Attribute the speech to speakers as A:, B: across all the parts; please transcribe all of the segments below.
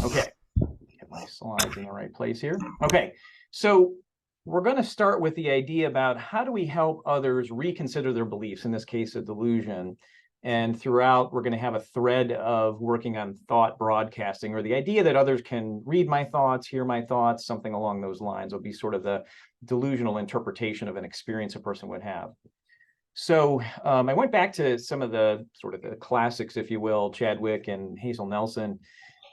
A: Okay, get my slides in the right place here. Okay, so we're going to start with the idea about how do we help others reconsider their beliefs, in this case, a delusion. And throughout, we're going to have a thread of working on thought broadcasting, or the idea that others can read my thoughts, hear my thoughts, something along those lines will be sort of the delusional interpretation of an experience a person would have. So I went back to some of the sort of the classics, if you will, Chadwick and Hazel Nelson.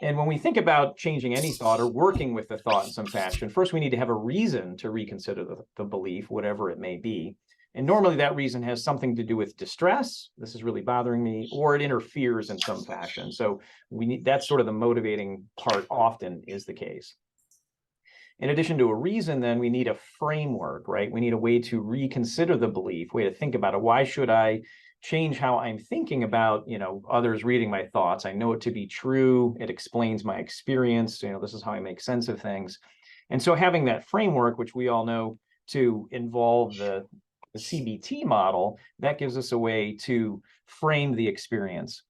A: And when we think about changing any thought or working with the thought in some fashion, first we need to have a reason to reconsider the belief, whatever it may be. And normally that reason has something to do with distress. This is really bothering me, or it interferes in some fashion. So we need, that's sort of the motivating part often is the case. In addition to a reason, then we need a framework, right? We need a way to reconsider the belief, way to think about it. Why should I change how I'm thinking about, others reading my thoughts? I know it to be true. It explains my experience. This is how I make sense of things. And so having that framework, which we all know to involve the CBT model, that gives us a way to frame the experience.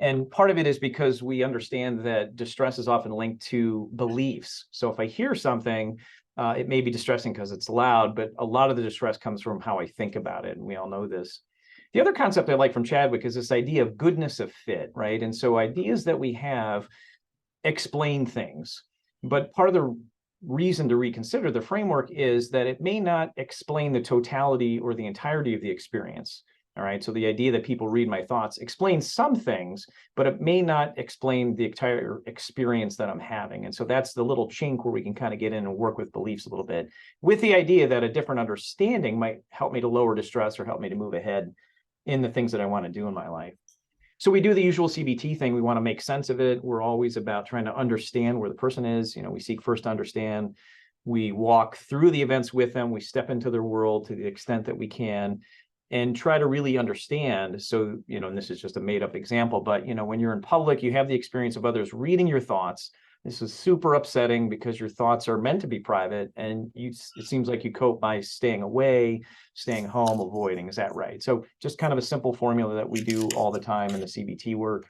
A: And part of it is because we understand that distress is often linked to beliefs. So if I hear something, it may be distressing because it's loud, but a lot of the distress comes from how I think about it. And we all know this. The other concept I like from Chadwick is this idea of goodness of fit, right? And so ideas that we have explain things. But part of the reason to reconsider the framework is that it may not explain the totality or the entirety of the experience. All right, so the idea that people read my thoughts explains some things, but it may not explain the entire experience that I'm having. And so that's the little chink where we can kind of get in and work with beliefs a little bit, with the idea that a different understanding might help me to lower distress or help me to move ahead in the things that I want to do in my life. So we do the usual CBT thing. We want to make sense of it. We're always about trying to understand where the person is. We seek first to understand. We walk through the events with them. We step into their world to the extent that we can, and try to really understand. So, and this is just a made up example, but, when you're in public, you have the experience of others reading your thoughts. This is super upsetting because your thoughts are meant to be private, and it seems like you cope by staying away, staying home, avoiding. Is that right? So just kind of a simple formula that we do all the time in the CBT work.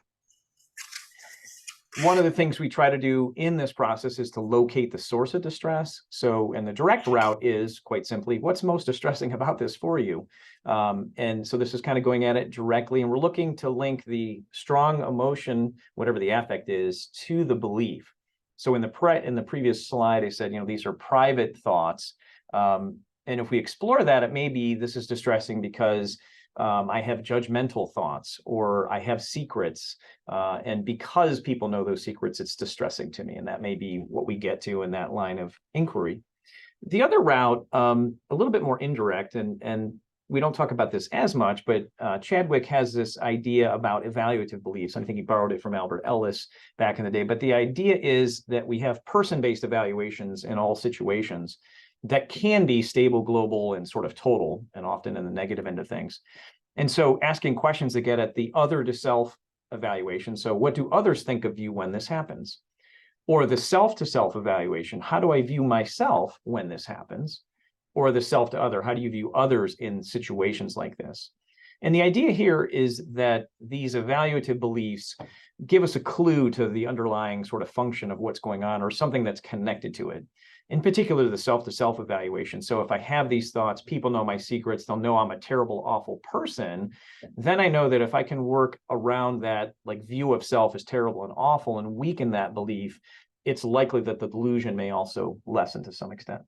A: One of the things we try to do in this process is to locate the source of distress. So, and the direct route is quite simply, what's most distressing about this for you? And so this is kind of going at it directly, and we're looking to link the strong emotion, whatever the affect is, to the belief. So in the previous slide, I said, these are private thoughts. And if we explore that, it may be this is distressing because I have judgmental thoughts, or I have secrets. And because people know those secrets, it's distressing to me. And that may be what we get to in that line of inquiry. The other route, a little bit more indirect, and we don't talk about this as much, but Chadwick has this idea about evaluative beliefs. I think he borrowed it from Albert Ellis back in the day. But the idea is that we have person-based evaluations in all situations that can be stable, global, and sort of total, and often in the negative end of things. And so asking questions that get at the other to self evaluation. So what do others think of you when this happens? Or the self to self evaluation. How do I view myself when this happens? Or the self to other. How do you view others in situations like this? And the idea here is that these evaluative beliefs give us a clue to the underlying sort of function of what's going on, or something that's connected to it. In particular, the self-to-self evaluation. So if I have these thoughts, people know my secrets, they'll know I'm a terrible, awful person, then I know that if I can work around that view of self as terrible and awful and weaken that belief, it's likely that the delusion may also lessen to some extent.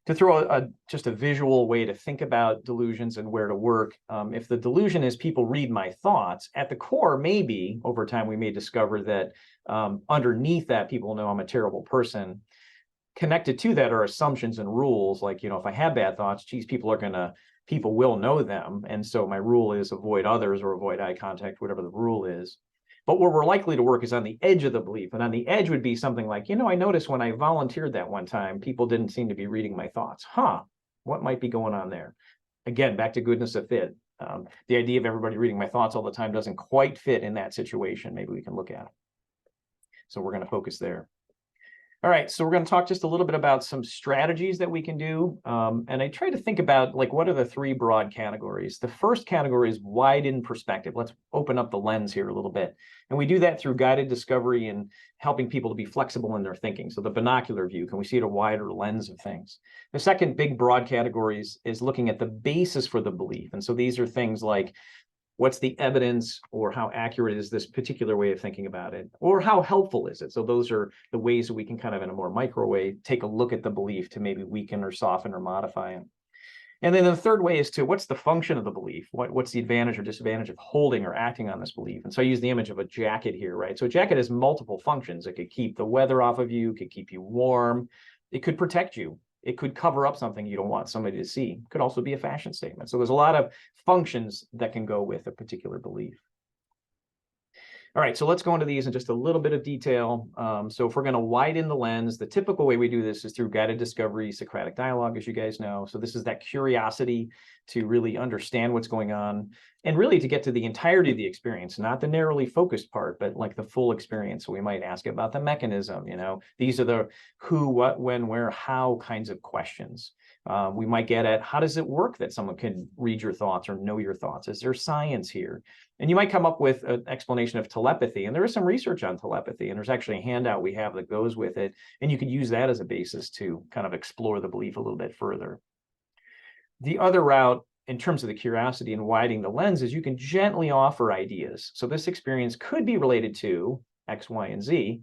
A: To throw just a visual way to think about delusions and where to work, if the delusion is people read my thoughts, at the core, maybe over time we may discover that underneath that, people know I'm a terrible person. Connected to that are assumptions and rules, like, if I have bad thoughts, geez, people will know them. And so my rule is avoid others or avoid eye contact, whatever the rule is. But where we're likely to work is on the edge of the belief. And on the edge would be something like, I noticed when I volunteered that one time, people didn't seem to be reading my thoughts. What might be going on there? Again, back to goodness of fit. The idea of everybody reading my thoughts all the time doesn't quite fit in that situation. Maybe we can look at it. So we're going to focus there. All right, so we're going to talk just a little bit about some strategies that we can do. And I try to think about, like, what are the three broad categories? The first category is widen perspective. Let's open up the lens here a little bit. And we do that through guided discovery and helping people to be flexible in their thinking. So the binocular view, can we see at a wider lens of things? The second big broad category is looking at the basis for the belief. And so these are things like, what's the evidence, or how accurate is this particular way of thinking about it, or how helpful is it? So those are the ways that we can kind of, in a more micro way, take a look at the belief to maybe weaken or soften or modify it. And then the third way is to, what's the function of the belief? What's the advantage or disadvantage of holding or acting on this belief? And so I use the image of a jacket here, right? So a jacket has multiple functions. It could keep the weather off of you, it could keep you warm, it could protect you. It could cover up something you don't want somebody to see. It could also be a fashion statement. So there's a lot of functions that can go with a particular belief. All right, so let's go into these in just a little bit of detail. So if we're going to widen the lens, the typical way we do this is through guided discovery, Socratic dialogue, as you guys know. So this is that curiosity to really understand what's going on and really to get to the entirety of the experience, not the narrowly focused part, but like the full experience. So we might ask about the mechanism, these are the who, what, when, where, how kinds of questions. We might get at, how does it work that someone can read your thoughts or know your thoughts? Is there science here? And you might come up with an explanation of telepathy. And there is some research on telepathy, and there's actually a handout we have that goes with it. And you could use that as a basis to kind of explore the belief a little bit further. The other route, in terms of the curiosity and widening the lens, is you can gently offer ideas. So this experience could be related to X, Y, and Z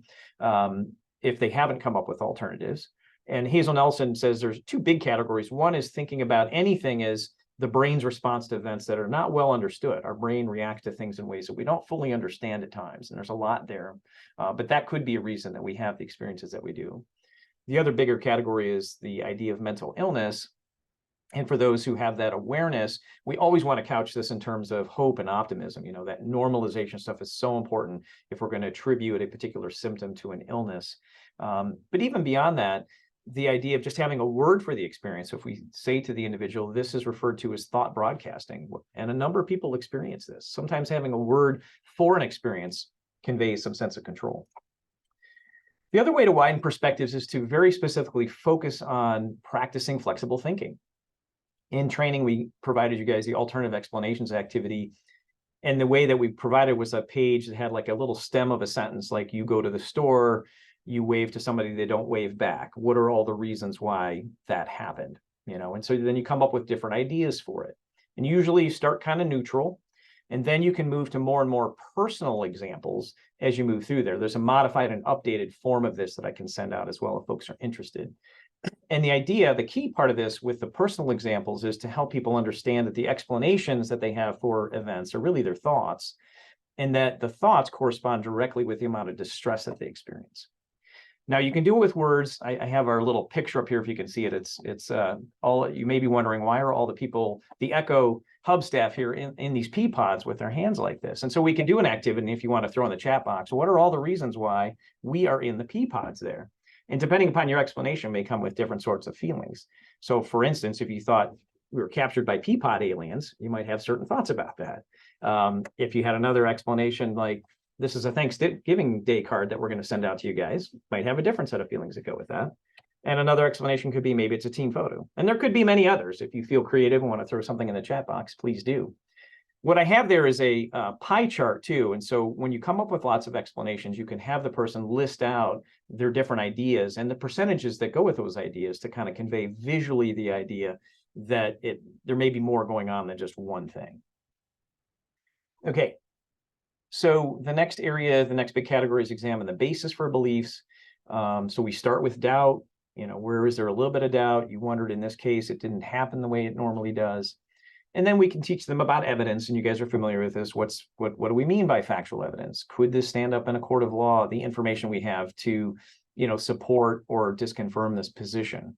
A: if they haven't come up with alternatives. And Hazel Nelson says there's two big categories. One is thinking about anything as the brain's response to events that are not well understood. Our brain reacts to things in ways that we don't fully understand at times, and there's a lot there. But that could be a reason that we have the experiences that we do. The other bigger category is the idea of mental illness. And for those who have that awareness, we always want to couch this in terms of hope and optimism. That normalization stuff is so important if we're going to attribute a particular symptom to an illness. But even beyond that, the idea of just having a word for the experience. So if we say to the individual, this is referred to as thought broadcasting, and a number of people experience this. Sometimes having a word for an experience conveys some sense of control. The other way to widen perspectives is to very specifically focus on practicing flexible thinking. In training, we provided you guys the alternative explanations activity. And the way that we provided was a page that had like a little stem of a sentence, like you go to the store, you wave to somebody, they don't wave back. What are all the reasons why that happened? And so then you come up with different ideas for it. And usually you start kind of neutral, and then you can move to more and more personal examples as you move through there. There's a modified and updated form of this that I can send out as well if folks are interested. And the idea, the key part of this with the personal examples is to help people understand that the explanations that they have for events are really their thoughts, and that the thoughts correspond directly with the amount of distress that they experience. Now you can do it with words. I have our little picture up here if you can see it. It's all, you may be wondering, why are all the people, the iECHO hub staff here in these pea pods with their hands like this? And so we can do an activity if you want to throw in the chat box. What are all the reasons why we are in the pea pods there? And depending upon your explanation may come with different sorts of feelings. So for instance, if you thought we were captured by pea pod aliens, you might have certain thoughts about that. If you had another explanation like, this is a Thanksgiving Day card that we're going to send out to you guys, might have a different set of feelings that go with that. And another explanation could be maybe it's a team photo. And there could be many others. If you feel creative and want to throw something in the chat box, please do. What I have there is a pie chart too. And so when you come up with lots of explanations, you can have the person list out their different ideas and the percentages that go with those ideas to kind of convey visually the idea that there may be more going on than just one thing. Okay. So the next area, the next big category is examine the basis for beliefs. So we start with doubt. Where is there a little bit of doubt? You wondered in this case, it didn't happen the way it normally does. And then we can teach them about evidence, and you guys are familiar with this. What do we mean by factual evidence? Could this stand up in a court of law, the information we have to, support or disconfirm this position?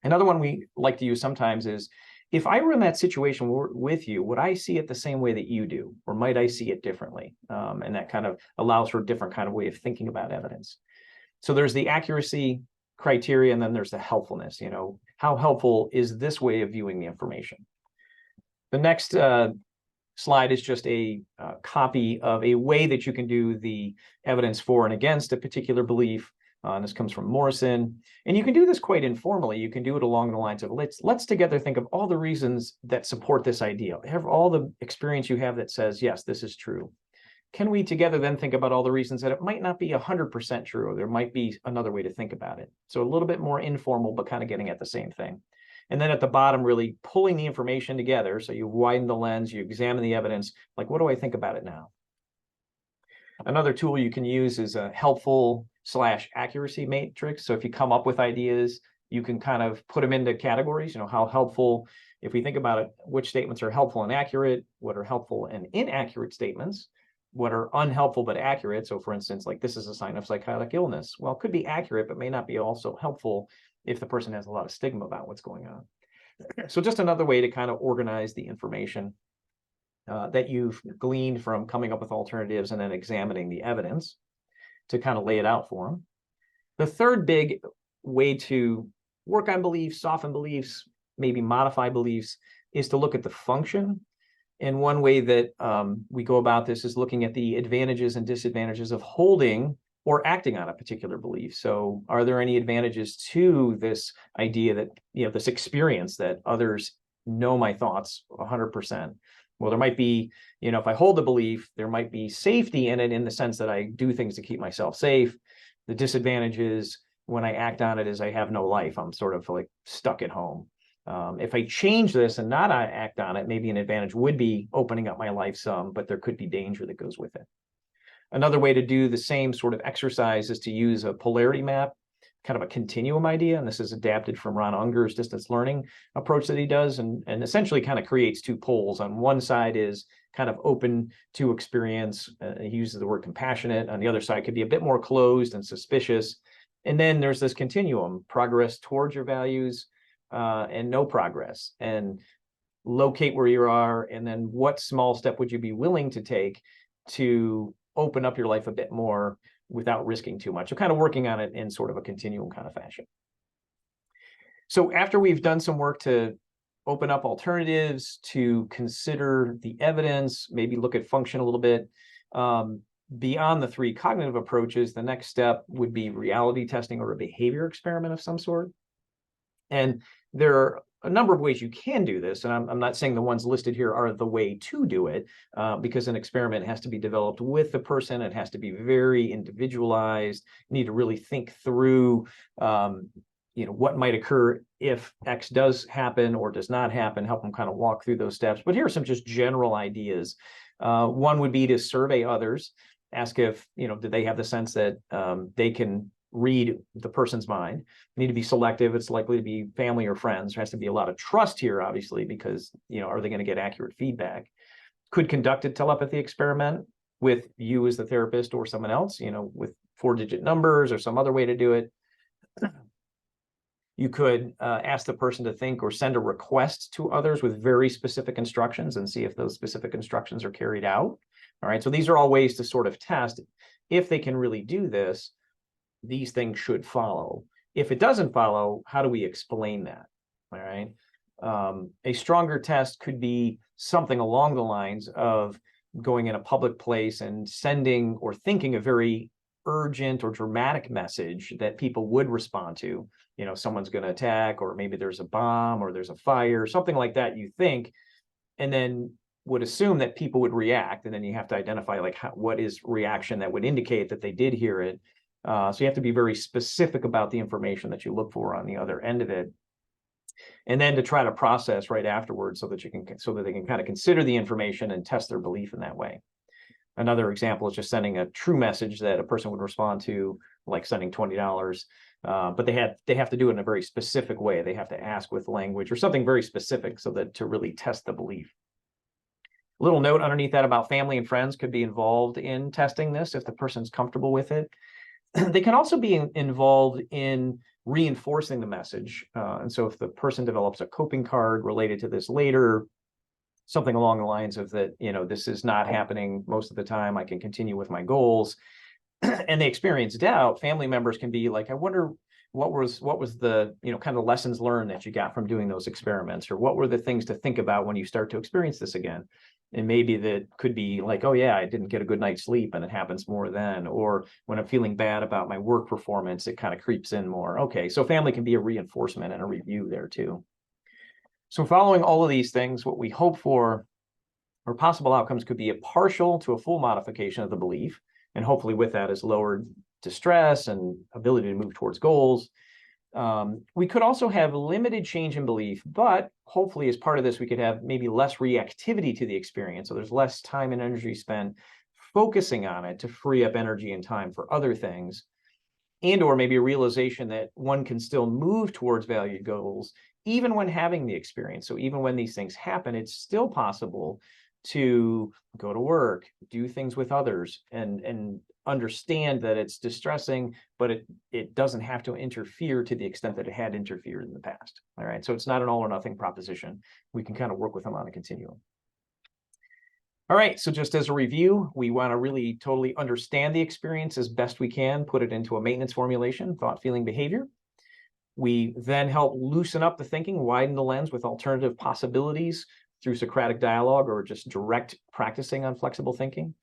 A: Another one we like to use sometimes is, if I were in that situation with you, would I see it the same way that you do, or might I see it differently? And that kind of allows for a different kind of way of thinking about evidence. So there's the accuracy criteria, and then there's the helpfulness. How helpful is this way of viewing the information? The next slide is just a copy of a way that you can do the evidence for and against a particular belief. And this comes from Morrison. And you can do this quite informally. You can do it along the lines of let's together think of all the reasons that support this idea. Have all the experience you have that says, yes, this is true. Can we together then think about all the reasons that it might not be 100% true, or there might be another way to think about it? So a little bit more informal, but kind of getting at the same thing. And then at the bottom, really pulling the information together. So you widen the lens, you examine the evidence, like, what do I think about it now? Another tool you can use is a helpful/accuracy matrix. So if you come up with ideas, you can kind of put them into categories, how helpful, if we think about it, which statements are helpful and accurate, what are helpful and inaccurate statements, what are unhelpful but accurate. So for instance, like, this is a sign of psychotic illness. Well, it could be accurate, but may not be also helpful if the person has a lot of stigma about what's going on. So just another way to kind of organize the information that you've gleaned from coming up with alternatives and then examining the evidence to kind of lay it out for them. The third big way to work on beliefs, soften beliefs, maybe modify beliefs, is to look at the function. And one way that we go about this is looking at the advantages and disadvantages of holding or acting on a particular belief. So are there any advantages to this idea that, this experience that others know my thoughts 100%? Well, there might be, if I hold the belief, there might be safety in it in the sense that I do things to keep myself safe. The disadvantage is when I act on it is I have no life. I'm sort of like stuck at home. If I change this and not act on it, maybe an advantage would be opening up my life some, but there could be danger that goes with it. Another way to do the same sort of exercise is to use a polarity map, kind of a continuum idea. And this is adapted from Ron Unger's distance learning approach that he does, and essentially kind of creates two poles. On one side is kind of open to experience. He uses the word compassionate. On the other side could be a bit more closed and suspicious. And then there's this continuum, progress towards your values and no progress. And locate where you are, and then what small step would you be willing to take to open up your life a bit more without risking too much. So kind of working on it in sort of a continuum kind of fashion. So after we've done some work to open up alternatives, to consider the evidence, maybe look at function a little bit, beyond the three cognitive approaches, the next step would be reality testing or a behavior experiment of some sort. And there are a number of ways you can do this, and I'm not saying the ones listed here are the way to do it, because an experiment has to be developed with the person. It has to be very individualized. You need to really think through, what might occur if X does happen or does not happen, help them kind of walk through those steps. But here are some just general ideas. One would be to survey others, ask if, do they have the sense that they can read the person's mind. You need to be selective. It's likely to be family or friends. There has to be a lot of trust here, obviously, because, are they going to get accurate feedback? Could conduct a telepathy experiment with you as the therapist or someone else, with 4-digit numbers or some other way to do it. You could ask the person to think or send a request to others with very specific instructions and see if those specific instructions are carried out. All right. So these are all ways to sort of test if they can really do this. These things should follow. If it doesn't follow, how do we explain that? All right. A stronger test could be something along the lines of going in a public place and sending or thinking a very urgent or dramatic message that people would respond to. Someone's going to attack, or maybe there's a bomb or there's a fire, something like that, you think, and then would assume that people would react. And then you have to identify what is reaction that would indicate that they did hear it. So you have to be very specific about the information that you look for on the other end of it, and then to try to process right afterwards so that they can kind of consider the information and test their belief in that way. Another example is just sending a true message that a person would respond to, like sending $20, but they have to do it in a very specific way. They have to ask with language or something very specific so that to really test the belief. A little note underneath that about family and friends could be involved in testing this if the person's comfortable with it. They can also be involved in reinforcing the message. And so if the person develops a coping card related to this later, something along the lines of that, this is not happening most of the time, I can continue with my goals, and they experience doubt, family members can be like, I wonder what was the, kind of lessons learned that you got from doing those experiments, or what were the things to think about when you start to experience this again? And maybe that could be like, oh yeah, I didn't get a good night's sleep and it happens more then. Or when I'm feeling bad about my work performance, it kind of creeps in more. Okay, so family can be a reinforcement and a review there too. So following all of these things, what we hope for or possible outcomes could be a partial to a full modification of the belief. And hopefully with that is lowered distress and ability to move towards goals. We could also have limited change in belief, but hopefully as part of this, we could have maybe less reactivity to the experience. So there's less time and energy spent focusing on it to free up energy and time for other things. And or maybe a realization that one can still move towards valued goals, even when having the experience. So even when these things happen, it's still possible to go to work, do things with others, and understand that it's distressing, but it doesn't have to interfere to the extent that it had interfered in the past. All right, so it's not an all or nothing proposition. We can kind of work with them on a continuum. All right, so just as a review, we want to really totally understand the experience as best we can, put it into a maintenance formulation, thought, feeling, behavior. We then help loosen up the thinking, widen the lens with alternative possibilities through Socratic dialogue or just direct practicing on flexible thinking.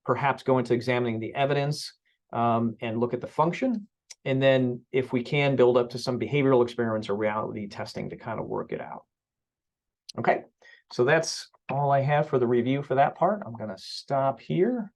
A: Perhaps go into examining the evidence and look at the function. And then if we can, build up to some behavioral experiments or reality testing to kind of work it out. Okay, so that's all I have for the review for that part. I'm going to stop here.